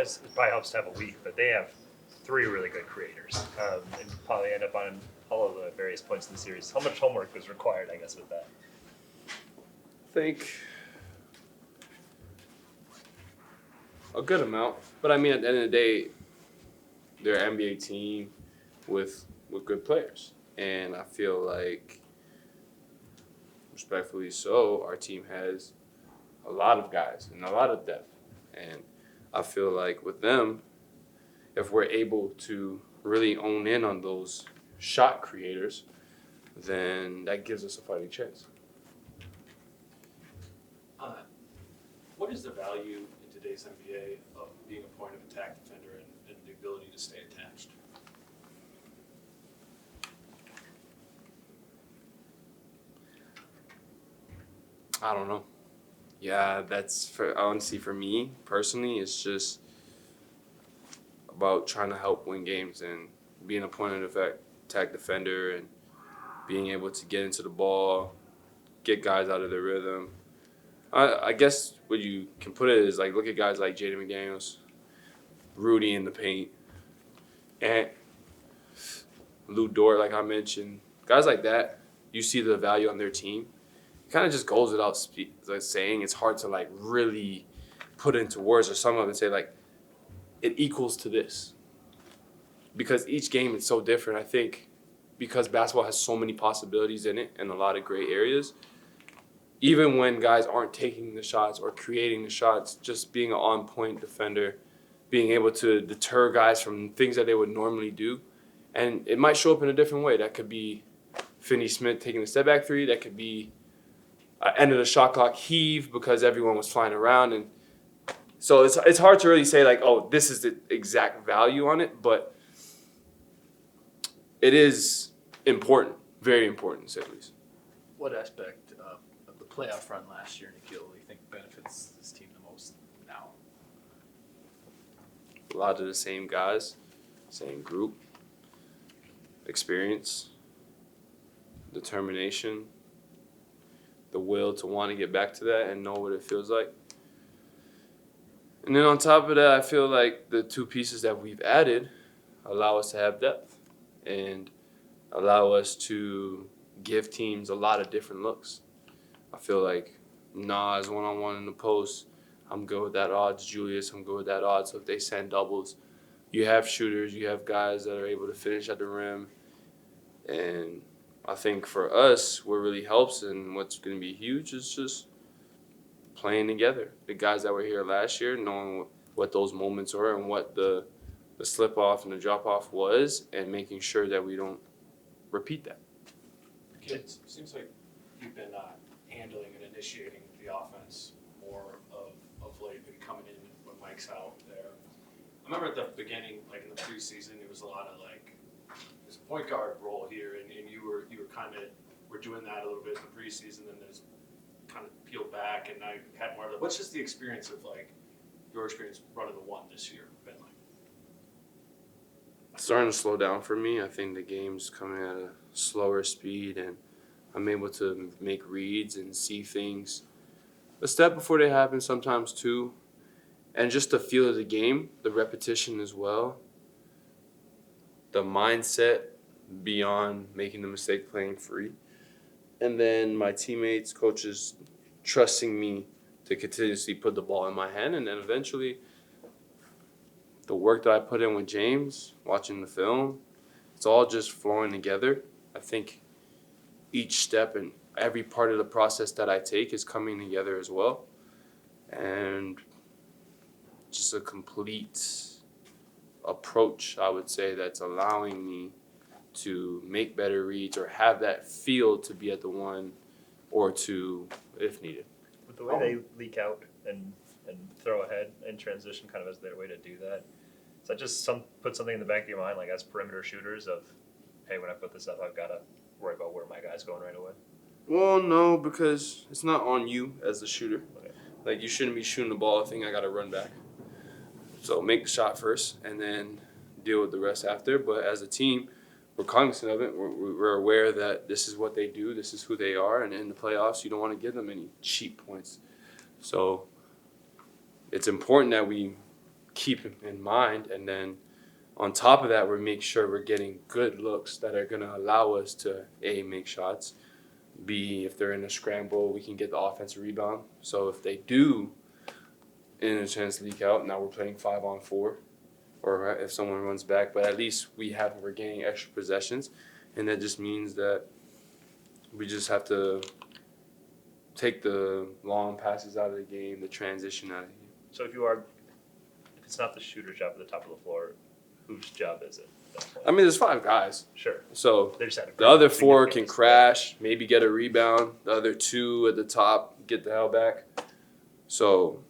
guys, it probably helps to have a week, but they have three really good creators, and probably end up on all of the various points in the series. How much homework was required, I guess, with that? I think a good amount. But I mean, at the end of the day, they're an NBA team with good players. And I feel like, respectfully so, our team has a lot of guys and a lot of depth. And I feel like with them, if we're able to really own in on those shot creators, then that gives us a fighting chance. What is the value in today's NBA of being a point of attack defender and the ability to stay attached? I don't know. Yeah, honestly for me personally, it's just about trying to help win games and being a point of attack defender and being able to get into the ball, get guys out of their rhythm. I guess what you can put it is like look at guys like Jaden McDaniels, Rudy in the paint, and Lou Dort, like I mentioned. Guys like that, you see the value on their team. It kind of just goes without saying. It's hard to like really put into words or sum up and say like it equals to this. Because each game is so different. I think because basketball has so many possibilities in it and a lot of gray areas, even when guys aren't taking the shots or creating the shots, just being an on-point defender, being able to deter guys from things that they would normally do. And it might show up in a different way. That could be Finney Smith taking the step-back three. That could be end of the shot clock heave because everyone was flying around. And so it's hard to really say, like, oh, this is the exact value on it. But it is important, very important, to say the least. What aspect of the playoff run last year, Nickeil, do you think benefits this team the most now? A lot of the same guys, same group, experience, determination, the will to want to get back to that and know what it feels like. And then on top of that, I feel like the two pieces that we've added allow us to have depth and allow us to give teams a lot of different looks. I feel like Nas one-on-one in the post, I'm good with that odds. Julius, I'm good with that odds. So if they send doubles, you have shooters, you have guys that are able to finish at the rim. And I think for us, what really helps and what's going to be huge is just playing together. The guys that were here last year, knowing what those moments were and what the slip-off and the drop-off was, and making sure that we don't repeat that. It seems like you've been handling and initiating the offense more of late, maybe coming in when Mike's out there. I remember at the beginning, like in the preseason, it was a lot of like, there's a point guard role here, and you were kind of, we're doing that a little bit in the preseason, and there's kind of peeled back, and now you had more of that. What's just the experience of like, your experience running the one this year been like? It's starting to slow down for me. I think the game's coming at a slower speed, and I'm able to make reads and see things a step before they happen sometimes too. And just the feel of the game, the repetition as well, the mindset beyond making the mistake playing free. And then my teammates, coaches trusting me to continuously put the ball in my hand, and then eventually the work that I put in with James, watching the film, it's all just flowing together. I think each step and every part of the process that I take is coming together as well. And just a complete approach, I would say, that's allowing me to make better reads or have that feel to be at the one or two if needed. With the way they leak out and throw ahead in transition kind of as their way to do that, is that just put something in the back of your mind, like as perimeter shooters of, hey, when I put this up, I've got to worry about where my guy's going right away? Well, no, because it's not on you as the shooter. Okay. Like, you shouldn't be shooting the ball thinking I got to run back. So make the shot first and then deal with the rest after. But as a team, we're cognizant of it. We're aware that this is what they do. This is who they are. And in the playoffs, you don't want to give them any cheap points. So it's important that we keep in mind. And then on top of that, we make sure we're getting good looks that are going to allow us to, A, make shots, B, if they're in a scramble, we can get the offensive rebound. So if they do, in a chance, leak out, now we're playing 5-on-4, or if someone runs back, but at least we're gaining extra possessions. And that just means that we just have to take the long passes out of the game, the transition out of the game. So if it's not the shooter's job at the top of the floor, whose job is it? At that point? I mean, there's 5 guys. Sure. So They just had to the other 4 significantly can split. crash, maybe get a rebound. The other 2 at the top get the hell back. So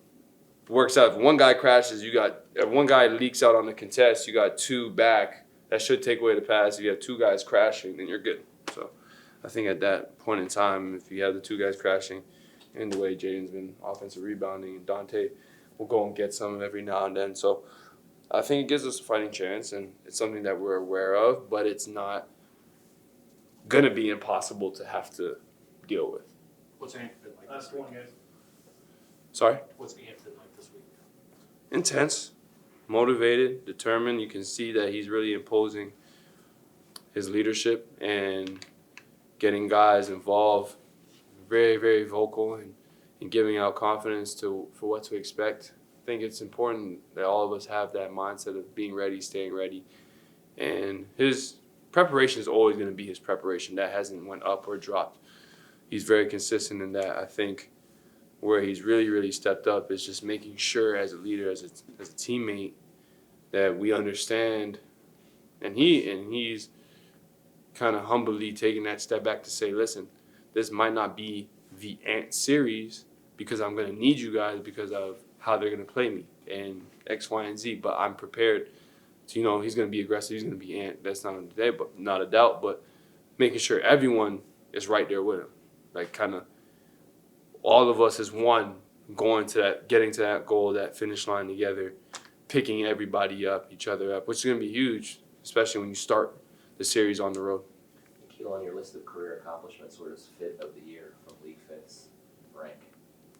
it works out. If one guy crashes, if one guy leaks out on the contest, you got 2 back. That should take away the pass. If you have 2 guys crashing, then you're good. So I think at that point in time, if you have the 2 guys crashing, and the way Jaden's been offensive rebounding, and Dante will go and get some every now and then. So I think it gives us a fighting chance, and it's something that we're aware of, but it's not going to be impossible to have to deal with. What's Ant been like this week? Sorry? What's Ant been like this week? Intense, motivated, determined. You can see that he's really imposing his leadership and getting guys involved, very, very vocal, and giving out confidence for what to expect. I think it's important that all of us have that mindset of being ready, staying ready. And his preparation is always going to be his preparation. That hasn't went up or dropped. He's very consistent in that. I think where he's really, really stepped up is just making sure as a leader, as a teammate, that we understand. And he's kind of humbly taking that step back to say, listen, this might not be the Ant series because I'm going to need you guys because of how they're going to play me and X, Y, and Z. But I'm prepared to, he's going to be aggressive. He's going to be Ant. That's not a doubt, but making sure everyone is right there with him. Like kind of all of us as one getting to that goal, that finish line together, picking everybody up, each other up, which is going to be huge, especially when you start the series on the road. Nickeil, on your list of career accomplishments, where does Fit of the Year from League Fits rank?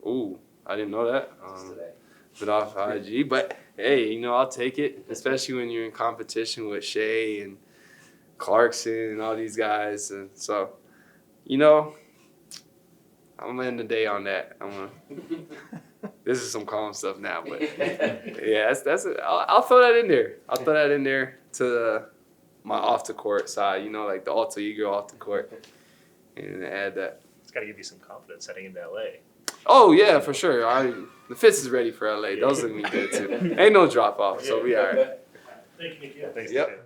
Ooh, I didn't know that. Just today. But off IG, but hey, I'll take it, especially when you're in competition with Shea and Clarkson and all these guys. And so, I'm gonna end the day on that. This is some calm stuff now, but yeah, that's it. I'll throw that in there. I'll throw that in there to my off the court side. Like the alter ego off the court, and add that. It's got to give you some confidence heading into LA. Oh yeah, for sure. The Fitz is ready for LA. Those look me good too. Ain't no drop off, so we all right. Thank you, Nickeil. Thanks, Yep. Nickeil.